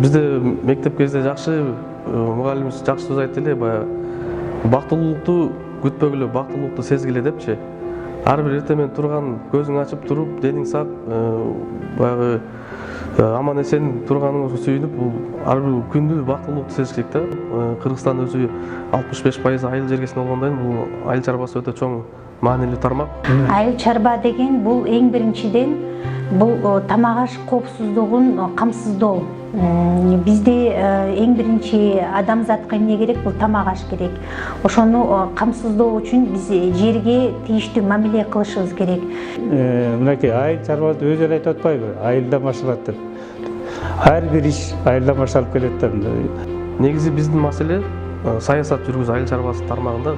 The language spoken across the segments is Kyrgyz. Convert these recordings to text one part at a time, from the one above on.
Бизде мектеп кезде жакшы мугалимибиз жакшы сөз айтты эле, баягы бактылуулукту күтпөгүлө, бактылуулукту сезгиле депчи. Ар бир эртең менен турган, көзүң ачып туруп, денең сак, баягы аман эсен турганыңызга сүйүнүп, бул ар бир күндү бактылуулукту сезиш керек да. Кыргызстан өзү 65% айыл жергесинде болгондон бул айыл чарбасы өтө чоң маанилүү тармак. Айыл чарба деген бул эң биринчиден бул тамак аш коопсуздугун камсыздоо. Бизде эң биринчи адамзатка эмне керек? Бул тамак аш керек. Ошону камсыздоо үчүн биз жерге тийиштүү мамиле кылышыбыз керек. Мынакей айыл чарбасы өзү эле айтып атпайбы? Айылдан башталат деп. Ар бир иш айылдан башталып келет да. Негизи биздин маселе саясат жүргүзүү айыл чарбасы тармагында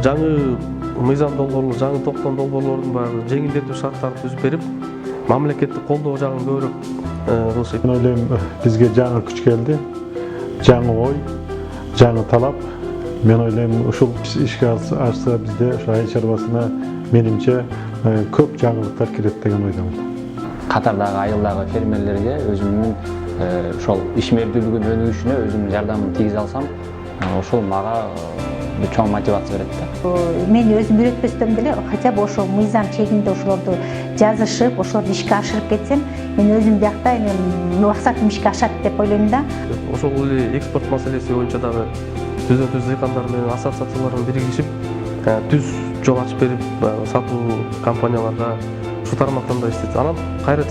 жаңы мыйзам долбоорлор, жаңы токтом долбоорлордун баягы жеңилдетүү шарттарын түзүп берип, мамлекеттик колдоо жагын көбүрөөк кылыш керек. Мен ойлойм, бизге жаңы күч келди, жаңы ой, жаңы талап. Мен ойлойм, ушул ишке ашса бизде ошо айыл чарбасына менимче көп жаңылыктар кирет деген ойдомун. Катардагы айылдагы фермерлерге өзүмдүн ошол ишмердүүлүгүн өнүгүшүнө өзүмдүн жардамымды тийгизе алсам, ошол мага чоң мотивация берет да. Мен өзүм үйрөтпөстөн деле хотя бы ошол мыйзам чегинде ошолорду жазышып, ошолорду ишке ашырып кетсем, мен өзүм биякта максатым ишке ашат деп ойлойм да. Ошол эле экспорт маселеси боюнча дагы түз дыйкандар менен ассоциациялар биригишип, түз жол ачып берип, сатуу компанияларга ушул тармактан да иштейт. Анан кайра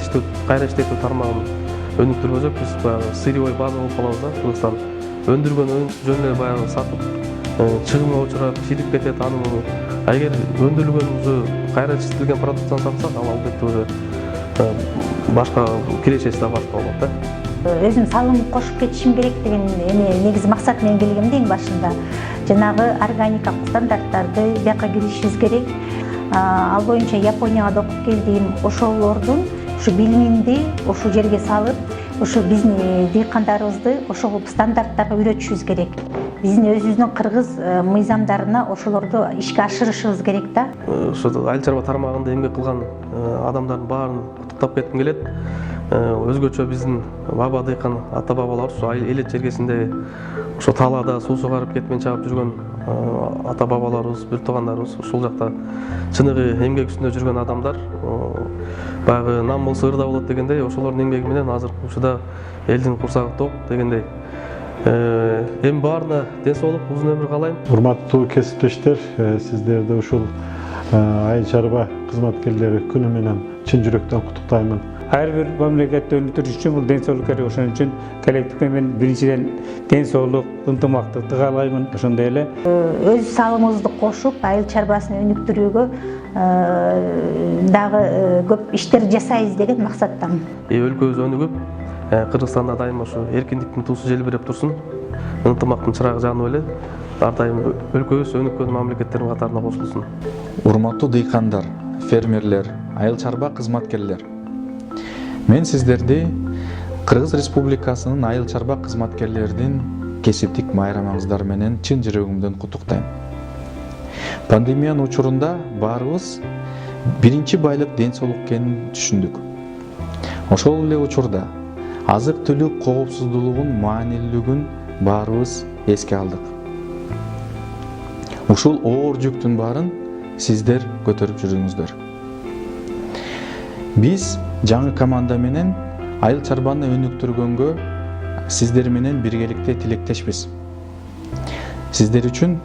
иштетүү тармагын өнүктүрбөсөк, биз баягы сырьевой база болуп калабыз да. Кыргызстан өндүргөн жөн эле баягы сатып, чыгымга учурап, ширип кетет. Анын эгер өндүрүлгөнүбүздү кайра жетилген продукцияны сатсак, ал албетте уже башка кирешеси да башка болот да. Өзүм салым кошуп кетишим керек деген негизи максат менен келгемде эң башында. Жанагы органикалык стандарттарды бияка киришибиз керек. Ал боюнча Японияга да окуп келдим. Ошолордун ушу билимимди ошол жерге салып, ушу биздин дыйкандарыбызды ошол стандарттарга үйрөтүшүбүз керек. Биздин өзүбүздүн кыргыз мыйзамдарына ошолорду ишке ашырышыбыз керек да. Ошо айыл чарба тармагында эмгек кылган адамдардын баарын куттуктап кетким келет. Өзгөчө биздин баба дыйкан ата бабалар ушу элет жергесинде ошо талаада суу сугарып кетмен чабып жүргөн ата бабаларыбыз, бир туугандарыбыз ушул жакта чыныгы эмгек үстүндө жүргөн адамдар. Баягы нам болсо ырда болот дегендей, ошолордун эмгеги менен азыркы учурда элдин курсагы ток дегендей. Эми баарына ден соолук, узун өмүр каалайм. Урматтуу кесиптештер, сиздерди ушул айыл чарба кызматкерлери күнү менен чын жүрөктөн куттуктаймын. Ар бир мамлекетти өнүктүрүш үчүн бул ден соолук керек. Ошон үчүн коллективге мен биринчиден ден соолук, ынтымактыкты каалаймын. Ошондой эле Өз салымыбызды кошуп, айыл чарбасын өнүктүрүүгө дагы көп иштер жасайбыз деген максаттамын. Өлкөбүз өнүгүп, Кыргызстанда дайыма ушу эркиндиктин туусу желбиреп турсун, ынтымактын чырагы жанып эле ар дайым өлкөбүз өнүккөн мамлекеттердин катарына кошулсун. Урматтуу дыйкандар, фермерлер, айыл чарба кызматкерлер. Мен сиздерди Кыргыз Республикасынын айыл чарба кызматкерлеринин кесиптик майрамыңыздар менен чын жүрөгүмдөн куттуктайм. Пандемиянын учурунда баарыбыз биринчи байлык ден соолук экенин түшүндүк. Ошол эле учурда азык-түлүк коопсуздуулугунун маанилүүлүгүн баарыбыз эске алдык. Ушул оор жүктүн баарын сиздер көтөрүп жүрдүңүздөр. Биз жаңы команда менен айыл чарбаны өнүктүргөнгө сиздер менен биргеликте тилектешпиз. Сиздер үчүн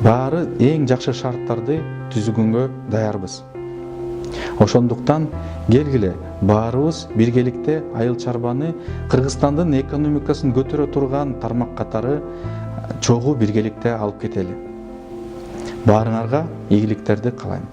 баары эң жакшы шарттарды түзгөнгө даярбыз. Ошондуктан келгиле баарыбыз биргеликте айыл чарбаны Кыргызстандын экономикасын көтөрө турган тармак катары чогуу биргеликте алып кетели. Баарыңарга ийгиликтерди каалайм.